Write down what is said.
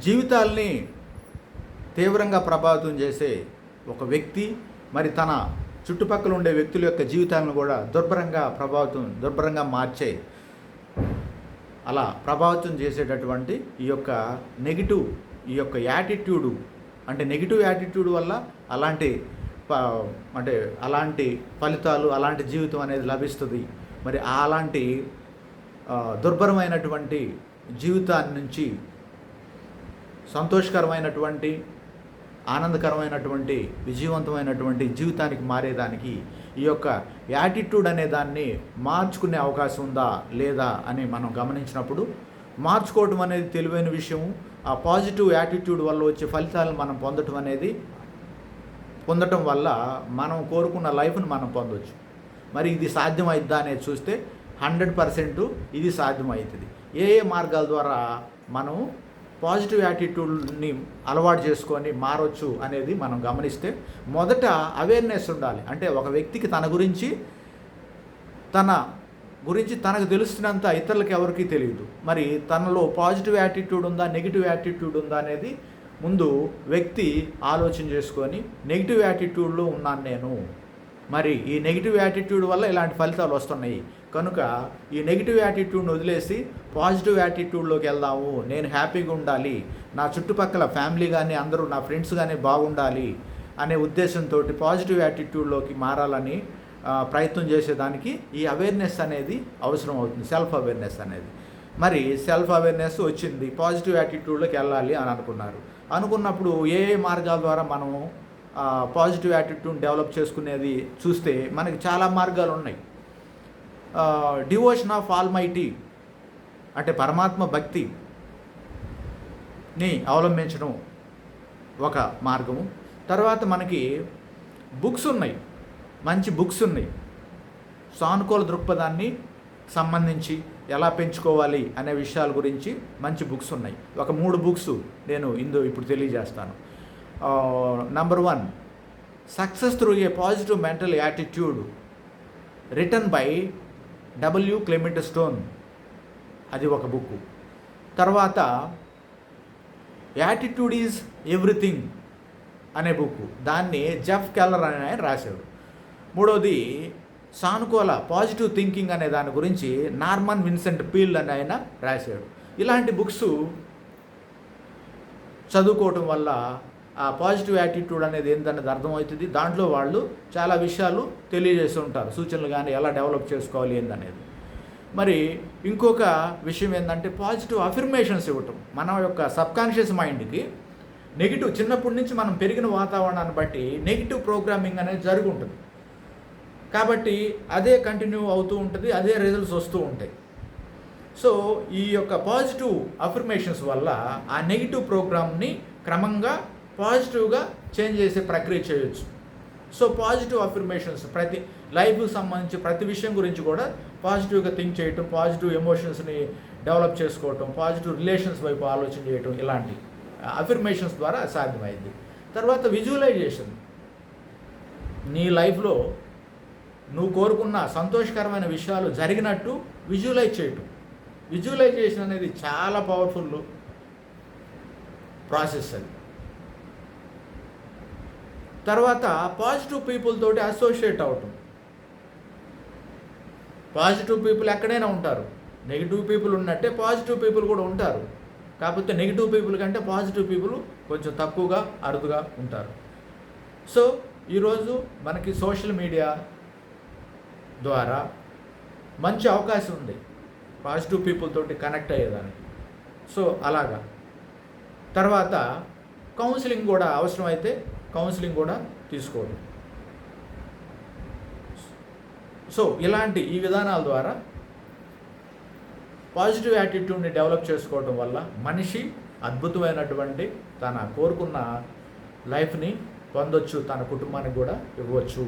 జీవితాల్ని తీవ్రంగా ప్రభావితం చేసే ఒక వ్యక్తి మరి తన చుట్టుపక్కల ఉండే వ్యక్తుల యొక్క జీవితాలను కూడా దుర్భరంగా మార్చే అలా ప్రభావితం చేసేటటువంటి ఈ యొక్క యాటిట్యూడు అంటే నెగిటివ్ యాటిట్యూడ్ వల్ల అలాంటి ఫలితాలు అలాంటి జీవితం అనేది లభిస్తుంది. మరి అలాంటి దుర్భరమైనటువంటి జీవితాన్ని నుంచి సంతోషకరమైనటువంటి ఆనందకరమైనటువంటి విజయవంతమైనటువంటి జీవితానికి మారేదానికి ఈ యొక్క యాటిట్యూడ్ అనే దాన్ని మార్చుకునే అవకాశం ఉందా లేదా అని మనం గమనించినప్పుడు, మార్చుకోవటం అనేది తెలివైన విషయం. ఆ పాజిటివ్ యాటిట్యూడ్ వల్ల వచ్చే ఫలితాలను మనం పొందటం వల్ల మనం కోరుకున్న లైఫ్ని మనం పొందవచ్చు. మరి ఇది సాధ్యమైద్దా అనేది చూస్తే 100% ఇది సాధ్యమవుతుంది. ఏ మార్గాల ద్వారా మనం పాజిటివ్ యాటిట్యూడ్ని అలవాటు చేసుకొని మారవచ్చు అనేది మనం గమనిస్తే, మొదట అవేర్నెస్ ఉండాలి. అంటే ఒక వ్యక్తికి తన గురించి తనకు తెలుస్తున్నంత ఇతరులకు ఎవరికీ తెలియదు. మరి తనలో పాజిటివ్ యాటిట్యూడ్ ఉందా నెగిటివ్ యాటిట్యూడ్ ఉందా అనేది ముందు వ్యక్తి ఆలోచన చేసుకొని, నెగిటివ్ యాటిట్యూడ్లో ఉన్నాను నేను, మరి ఈ నెగిటివ్ యాటిట్యూడ్ వల్ల ఇలాంటి ఫలితాలు వస్తున్నాయి కనుక ఈ నెగిటివ్ యాటిట్యూడ్ని వదిలేసి పాజిటివ్ యాటిట్యూడ్లోకి వెళ్దాము, నేను హ్యాపీగా ఉండాలి, నా చుట్టుపక్కల ఫ్యామిలీ కానీ అందరూ నా ఫ్రెండ్స్ కానీ బాగుండాలి అనే ఉద్దేశంతో పాజిటివ్ యాటిట్యూడ్లోకి మారాలని ప్రయత్నం చేసేదానికి ఈ అవేర్నెస్ అనేది అవసరం అవుతుంది, సెల్ఫ్ అవేర్నెస్ అనేది. మరి సెల్ఫ్ అవేర్నెస్ వచ్చింది, పాజిటివ్ యాటిట్యూడ్లోకి వెళ్ళాలి అని అనుకున్నప్పుడు ఏ మార్గాల ద్వారా మనం పాజిటివ్ యాటిట్యూడ్ డెవలప్ చేసుకునేది చూస్తే మనకి చాలా మార్గాలు ఉన్నాయి. డివోషన్ ఆఫ్ ఆల్మైటీ అంటే పరమాత్మ భక్తిని అవలంబించడం ఒక మార్గము. తర్వాత మనకి బుక్స్ ఉన్నాయి, మంచి బుక్స్ ఉన్నాయి, సానుకూల దృక్పథాన్ని సంబంధించి ఎలా పెంచుకోవాలి అనే విషయాల గురించి మంచి బుక్స్ ఉన్నాయి. ఒక 3 బుక్స్ నేను ఇప్పుడు తెలియజేస్తాను. Number 1, success through a positive mental attitude, written by W. Clement stone, అది ఒక బుక్. తర్వాత యాటిట్యూడ్ ఈజ్ ఎవ్రీథింగ్ అనే బుక్, దాన్ని జెఫ్ కెల్లర్ అనే ఆయన రాశాడు. మూడోది సానుకూల పాజిటివ్ థింకింగ్ అనే దాని గురించి నార్మన్ విన్సెంట్ పీల్ అని ఆయన రాశాడు. ఇలాంటి బుక్స్ చదువుకోవటం వల్ల ఆ పాజిటివ్ యాటిట్యూడ్ అనేది ఏంటనేది అర్థమవుతుంది. దాంట్లో వాళ్ళు చాలా విషయాలు తెలియజేస్తూ ఉంటారు, సూచనలు కానీ ఎలా డెవలప్ చేసుకోవాలి ఏందనేది. మరి ఇంకొక విషయం ఏంటంటే పాజిటివ్ అఫర్మేషన్స్ ఇవ్వటం. మన యొక్క సబ్కాన్షియస్ మైండ్కి నెగిటివ్ చిన్నప్పటి నుంచి మనం పెరిగిన వాతావరణాన్ని బట్టి నెగిటివ్ ప్రోగ్రామింగ్ అనేది జరిగి ఉంటుంది కాబట్టి అదే కంటిన్యూ అవుతూ ఉంటుంది, అదే రిజల్ట్స్ వస్తూ ఉంటాయి. సో ఈ యొక్క పాజిటివ్ అఫర్మేషన్స్ వల్ల ఆ నెగిటివ్ ప్రోగ్రామ్ని క్రమంగా పాజిటివ్గా చేంజ్ చేసే ప్రక్రియ చేయొచ్చు. సో పాజిటివ్ అఫర్మేషన్స్ ప్రతి లైఫ్కి సంబంధించి ప్రతి విషయం గురించి కూడా పాజిటివ్గా థింక్ చేయటం, పాజిటివ్ ఎమోషన్స్ని డెవలప్ చేసుకోవటం, పాజిటివ్ రిలేషన్స్ వైపు ఆలోచన చేయటం, ఇలాంటి అఫర్మేషన్స్ ద్వారా సాధ్యమైంది. తర్వాత విజువలైజేషన్, నీ లైఫ్లో నువ్వు కోరుకున్న సంతోషకరమైన విషయాలు జరిగినట్టు విజువలైజ్ చేయటం. విజువలైజేషన్ అనేది చాలా పవర్ఫుల్ ప్రాసెస్ అది. తర్వాత పాజిటివ్ పీపుల్ తోటి అసోసియేట్ అవటం. పాజిటివ్ పీపుల్ ఎక్కడైనా ఉంటారు, నెగిటివ్ పీపుల్ ఉన్నట్టే పాజిటివ్ పీపుల్ కూడా ఉంటారు. కాకపోతే నెగిటివ్ పీపుల్ కంటే పాజిటివ్ పీపుల్ కొంచెం తక్కువగా అరుదుగా ఉంటారు. సో ఈరోజు మనకి సోషల్ మీడియా ద్వారా మంచి అవకాశం ఉంది పాజిటివ్ పీపుల్ తోటి కనెక్ట్ అయ్యేదానికి. సో అలాగా. తర్వాత కౌన్సిలింగ్ కూడా అవసరమైతే కౌన్సిలింగ్ కూడా తీసుకోవడం. సో ఇలాంటి ఈ విధానాల ద్వారా పాజిటివ్ యాటిట్యూడ్ని డెవలప్ చేసుకోవడం వల్ల మనిషి అద్భుతమైనటువంటి తన కోరుకున్న లైఫ్ని పొందొచ్చు, తన కుటుంబానికి కూడా ఇవ్వచ్చు.